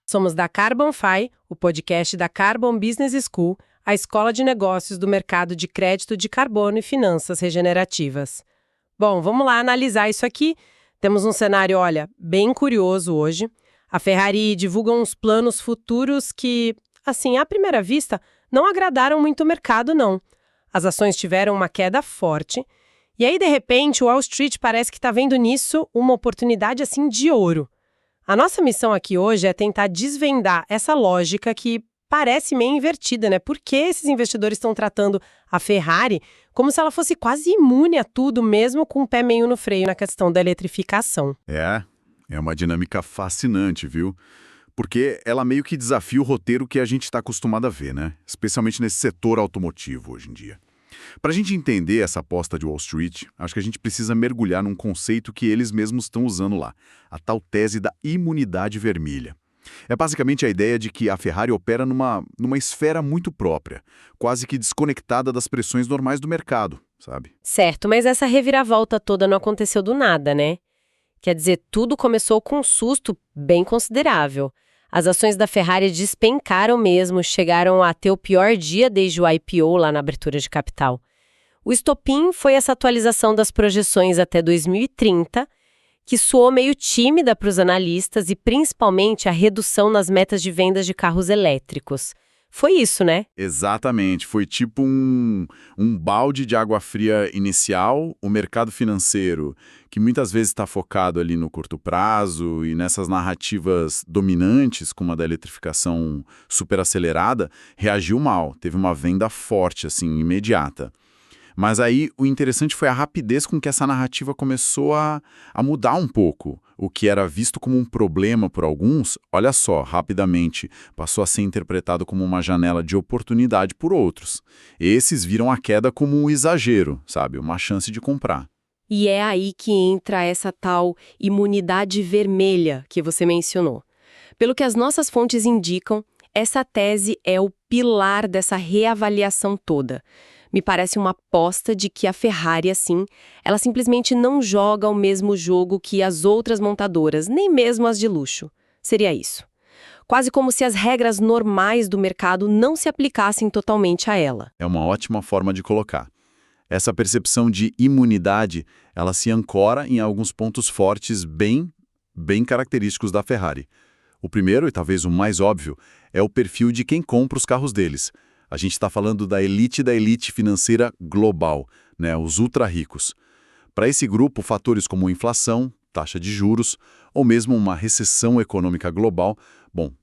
Somos da CarbonFi, o podcast da Carbon Business School, a escola de negócios do mercado de crédito de carbono e finanças regenerativas. Bom, vamos lá analisar isso aqui. Temos um cenário, olha, bem curioso hoje. A Ferrari divulga uns planos futuros que, assim, à primeira vista, não agradaram muito o mercado, não. As ações tiveram uma queda forte. E aí, de repente, o Wall Street parece que está vendo nisso uma oportunidade, assim, de ouro. A nossa missão aqui hoje é tentar desvendar essa lógica que parece meio invertida, né? Por que esses investidores estão tratando a Ferrari como se ela fosse quase imune a tudo, mesmo com o pé meio no freio na questão da eletrificação? É uma dinâmica fascinante, viu? Porque ela meio que desafia o roteiro que a gente está acostumado a ver, né? Especialmente nesse setor automotivo hoje em dia. Para a gente entender essa aposta de Wall Street, acho que a gente precisa mergulhar num conceito que eles mesmos estão usando lá, a tal tese da imunidade vermelha. É basicamente a ideia de que a Ferrari opera numa esfera muito própria, quase que desconectada das pressões normais do mercado, sabe? Certo, mas essa reviravolta toda não aconteceu do nada, né? Quer dizer, tudo começou com um susto bem considerável. As ações da Ferrari despencaram mesmo, chegaram a ter o pior dia desde o IPO lá na abertura de capital. O estopim foi essa atualização das projeções até 2030, que soou meio tímida para os analistas e principalmente a redução nas metas de vendas de carros elétricos. Foi isso, né? Exatamente, foi tipo um balde de água fria inicial, o mercado financeiro, que muitas vezes está focado ali no curto prazo e nessas narrativas dominantes, como a da eletrificação superacelerada, reagiu mal, teve uma venda forte, assim, imediata. Mas aí o interessante foi a rapidez com que essa narrativa começou a mudar um pouco. O que era visto como um problema por alguns, olha só, rapidamente passou a ser interpretado como uma janela de oportunidade por outros. Esses viram a queda como um exagero, sabe? Uma chance de comprar. E é aí que entra essa tal imunidade vermelha que você mencionou. Pelo que as nossas fontes indicam, essa tese é o pilar dessa reavaliação toda. Me parece uma aposta de que a Ferrari, assim, ela simplesmente não joga o mesmo jogo que as outras montadoras, nem mesmo as de luxo. Seria isso. Quase como se as regras normais do mercado não se aplicassem totalmente a ela. É uma ótima forma de colocar. Essa percepção de imunidade, ela se ancora em alguns pontos fortes bem característicos da Ferrari. O primeiro, e talvez o mais óbvio, é o perfil de quem compra os carros deles. A gente está falando da elite financeira global, né, os ultra-ricos. Para esse grupo, fatores como inflação, taxa de juros ou mesmo uma recessão econômica global,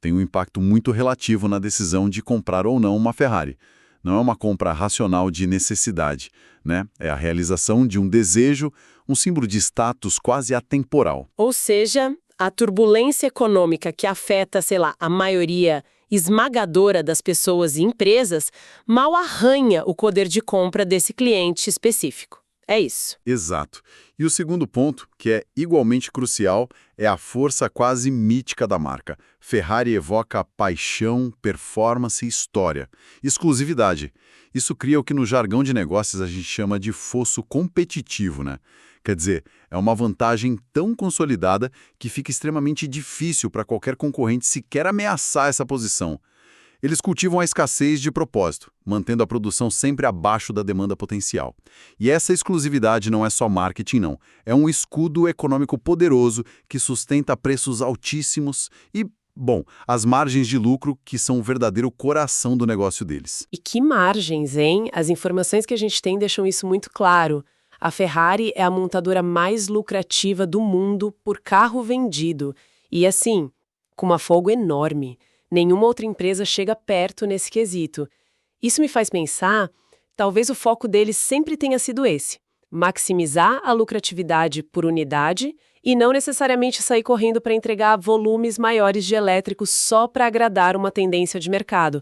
tem um impacto muito relativo na decisão de comprar ou não uma Ferrari. Não é uma compra racional de necessidade, né? É a realização de um desejo, um símbolo de status quase atemporal. Ou seja, a turbulência econômica que afeta, sei lá, a maioria esmagadora das pessoas e empresas mal arranha o poder de compra desse cliente específico. É isso. Exato. E o segundo ponto, que é igualmente crucial, é a força quase mítica da marca. Ferrari evoca paixão, performance e história. Exclusividade. Isso cria o que no jargão de negócios a gente chama de fosso competitivo, né? Quer dizer, é uma vantagem tão consolidada que fica extremamente difícil para qualquer concorrente sequer ameaçar essa posição. Eles cultivam a escassez de propósito, mantendo a produção sempre abaixo da demanda potencial. E essa exclusividade não é só marketing, não. É um escudo econômico poderoso que sustenta preços altíssimos e, as margens de lucro que são o verdadeiro coração do negócio deles. E que margens, hein? As informações que a gente tem deixam isso muito claro. A Ferrari é a montadora mais lucrativa do mundo por carro vendido. E assim, com uma folga enorme. Nenhuma outra empresa chega perto nesse quesito. Isso me faz pensar, talvez o foco deles sempre tenha sido esse: maximizar a lucratividade por unidade e não necessariamente sair correndo para entregar volumes maiores de elétricos só para agradar uma tendência de mercado.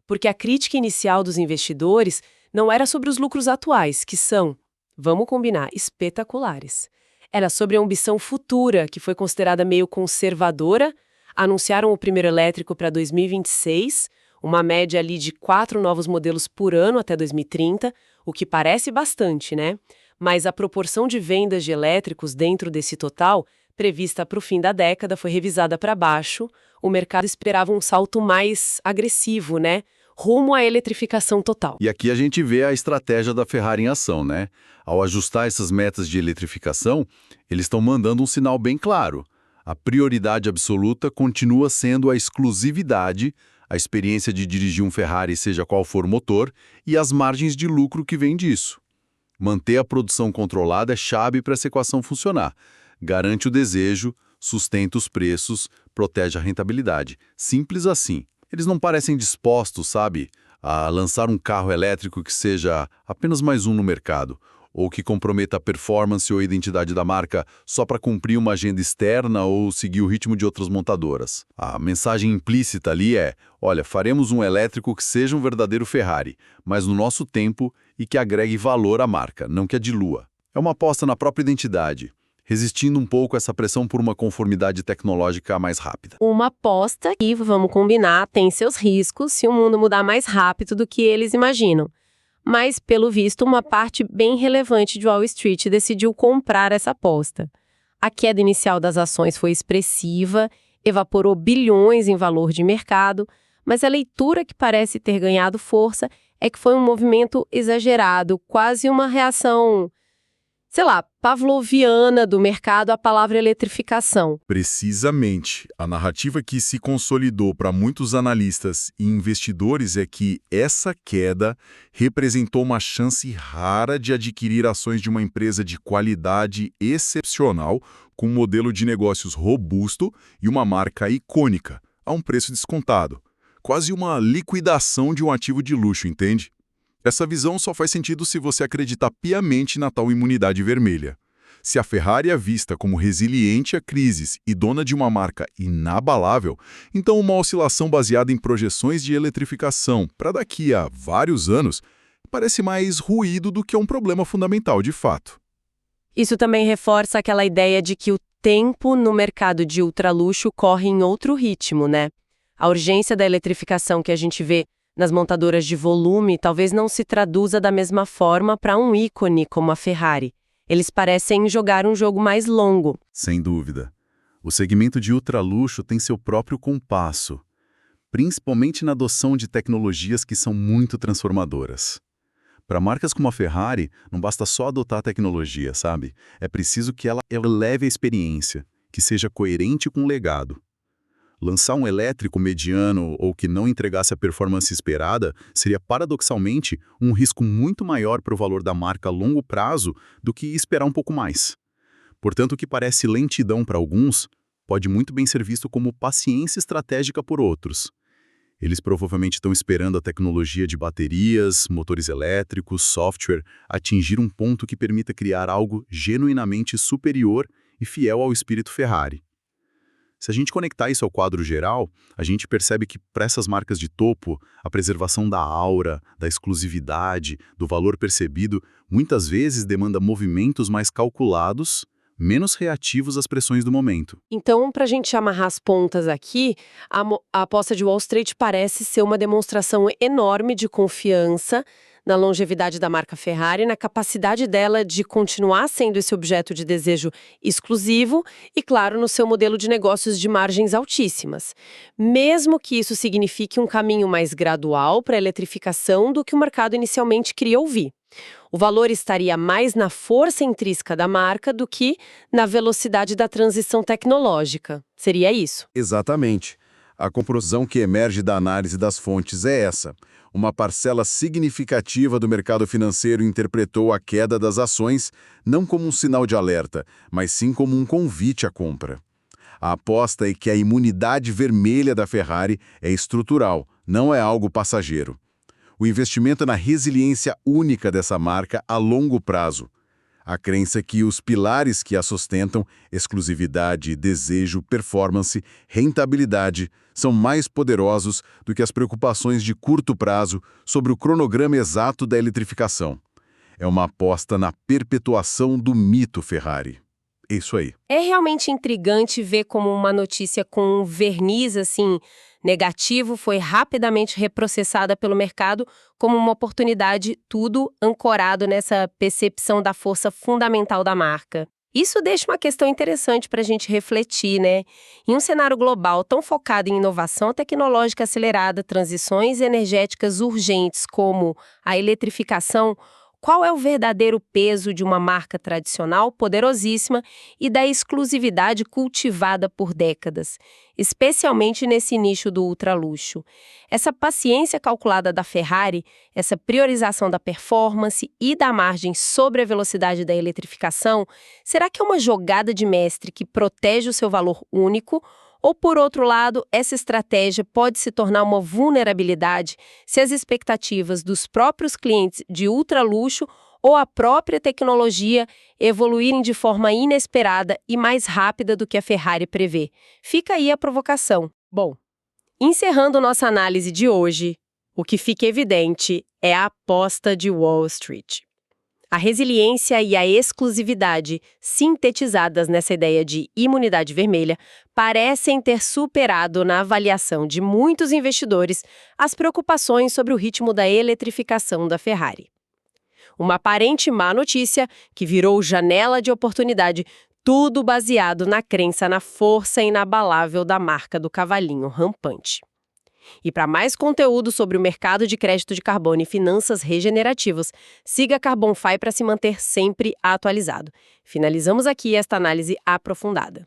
Porque a crítica inicial dos investidores não era sobre os lucros atuais, que são, vamos combinar, espetaculares. Era sobre a ambição futura, que foi considerada meio conservadora. Anunciaram o primeiro elétrico para 2026, uma média ali de 4 novos modelos por ano até 2030, o que parece bastante, né? Mas a proporção de vendas de elétricos dentro desse total prevista para o fim da década, foi revisada para baixo. O mercado esperava um salto mais agressivo, né? Rumo à eletrificação total. E aqui a gente vê a estratégia da Ferrari em ação, né? Ao ajustar essas metas de eletrificação, eles estão mandando um sinal bem claro. A prioridade absoluta continua sendo a exclusividade, a experiência de dirigir um Ferrari, seja qual for o motor, e as margens de lucro que vêm disso. Manter a produção controlada é chave para essa equação funcionar. Garante o desejo, sustenta os preços, protege a rentabilidade. Simples assim. Eles não parecem dispostos, sabe, a lançar um carro elétrico que seja apenas mais um no mercado, ou que comprometa a performance ou a identidade da marca só para cumprir uma agenda externa ou seguir o ritmo de outras montadoras. A mensagem implícita ali é, olha, faremos um elétrico que seja um verdadeiro Ferrari, mas no nosso tempo e que agregue valor à marca, não que a dilua. É uma aposta na própria identidade, resistindo um pouco a essa pressão por uma conformidade tecnológica mais rápida. Uma aposta que, vamos combinar, tem seus riscos se o mundo mudar mais rápido do que eles imaginam. Mas, pelo visto, uma parte bem relevante de Wall Street decidiu comprar essa aposta. A queda inicial das ações foi expressiva, evaporou bilhões em valor de mercado, mas a leitura que parece ter ganhado força é que foi um movimento exagerado, quase uma reação, sei lá, pavloviana do mercado à palavra eletrificação. Precisamente. A narrativa que se consolidou para muitos analistas e investidores é que essa queda representou uma chance rara de adquirir ações de uma empresa de qualidade excepcional, com um modelo de negócios robusto e uma marca icônica, a um preço descontado. Quase uma liquidação de um ativo de luxo, entende? Essa visão só faz sentido se você acreditar piamente na tal imunidade vermelha. Se a Ferrari é vista como resiliente a crises e dona de uma marca inabalável, então uma oscilação baseada em projeções de eletrificação para daqui a vários anos parece mais ruído do que um problema fundamental de fato. Isso também reforça aquela ideia de que o tempo no mercado de ultraluxo corre em outro ritmo, né? A urgência da eletrificação que a gente vê nas montadoras de volume talvez não se traduza da mesma forma para um ícone como a Ferrari. Eles parecem jogar um jogo mais longo. Sem dúvida. O segmento de ultraluxo tem seu próprio compasso, principalmente na adoção de tecnologias que são muito transformadoras. Para marcas como a Ferrari, não basta só adotar a tecnologia, sabe? É preciso que ela eleve a experiência, que seja coerente com o legado. Lançar um elétrico mediano ou que não entregasse a performance esperada seria, paradoxalmente, um risco muito maior para o valor da marca a longo prazo do que esperar um pouco mais. Portanto, o que parece lentidão para alguns pode muito bem ser visto como paciência estratégica por outros. Eles provavelmente estão esperando a tecnologia de baterias, motores elétricos, software, atingir um ponto que permita criar algo genuinamente superior e fiel ao espírito Ferrari. Se a gente conectar isso ao quadro geral, a gente percebe que para essas marcas de topo, a preservação da aura, da exclusividade, do valor percebido, muitas vezes demanda movimentos mais calculados, menos reativos às pressões do momento. Então, para a gente amarrar as pontas aqui, a aposta de Wall Street parece ser uma demonstração enorme de confiança na longevidade da marca Ferrari, na capacidade dela de continuar sendo esse objeto de desejo exclusivo e, claro, no seu modelo de negócios de margens altíssimas. Mesmo que isso signifique um caminho mais gradual para a eletrificação do que o mercado inicialmente queria ouvir. O valor estaria mais na força intrínseca da marca do que na velocidade da transição tecnológica. Seria isso? Exatamente. A conclusão que emerge da análise das fontes é essa. Uma parcela significativa do mercado financeiro interpretou a queda das ações não como um sinal de alerta, mas sim como um convite à compra. A aposta é que a imunidade vermelha da Ferrari é estrutural, não é algo passageiro. O investimento na resiliência única dessa marca a longo prazo. A crença que os pilares que a sustentam, exclusividade, desejo, performance, rentabilidade, são mais poderosos do que as preocupações de curto prazo sobre o cronograma exato da eletrificação. É uma aposta na perpetuação do mito Ferrari. É isso aí. É realmente intrigante ver como uma notícia com um verniz, assim, negativo foi rapidamente reprocessada pelo mercado como uma oportunidade, tudo ancorado nessa percepção da força fundamental da marca. Isso deixa uma questão interessante para a gente refletir, né? Em um cenário global tão focado em inovação tecnológica acelerada, transições energéticas urgentes como a eletrificação, qual é o verdadeiro peso de uma marca tradicional poderosíssima e da exclusividade cultivada por décadas, especialmente nesse nicho do ultraluxo? Essa paciência calculada da Ferrari, essa priorização da performance e da margem sobre a velocidade da eletrificação, será que é uma jogada de mestre que protege o seu valor único? Ou, por outro lado, essa estratégia pode se tornar uma vulnerabilidade se as expectativas dos próprios clientes de ultraluxo ou a própria tecnologia evoluírem de forma inesperada e mais rápida do que a Ferrari prevê? Fica aí a provocação. Bom, encerrando nossa análise de hoje, o que fica evidente é a aposta de Wall Street. A resiliência e a exclusividade, sintetizadas nessa ideia de imunidade vermelha, parecem ter superado na avaliação de muitos investidores as preocupações sobre o ritmo da eletrificação da Ferrari. Uma aparente má notícia que virou janela de oportunidade, tudo baseado na crença na força inabalável da marca do cavalinho rampante. E para mais conteúdo sobre o mercado de crédito de carbono e finanças regenerativas, siga a Carbonfy para se manter sempre atualizado. Finalizamos aqui esta análise aprofundada.